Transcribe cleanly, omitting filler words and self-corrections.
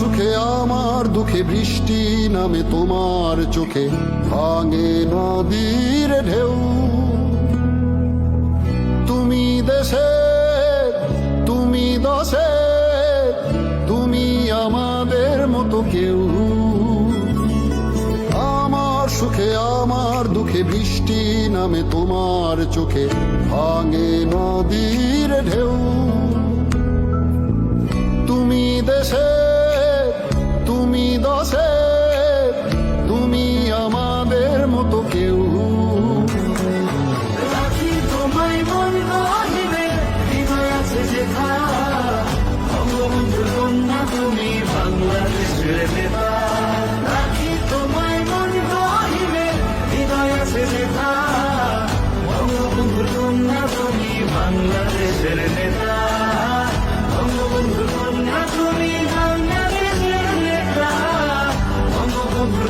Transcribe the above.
সুখে আমার দুঃখে বৃষ্টি নামে তোমার চোখে, ভাঙে নদীর ঢেউ। তুমি দেশে, তুমি দশে, তুমি আমাদের মতো কেউ। আমার সুখে আমার দুঃখে বৃষ্টি নামে তোমার চোখে, ভাঙে নদীর ঢেউ। তুমি দেশে, তুমি দশে, তুমি আমাদের মতো কেউ। রাখি তোমায় মন গহিনে, হৃদয় আছে যেথা, বঙ্গবন্ধুর কন্যা তুমি বাংলাদেশের নেতা। রাখি তোমায় মন গহিনে, হৃদয় আছে যেথা, বঙ্গবন্ধুর কন্যা তুমি বাংলাদেশের নেতা। বঙ্গবন্ধুর কন্যা তুমি বাংলাদেশের নেতা। বঙ্গবন্ধুর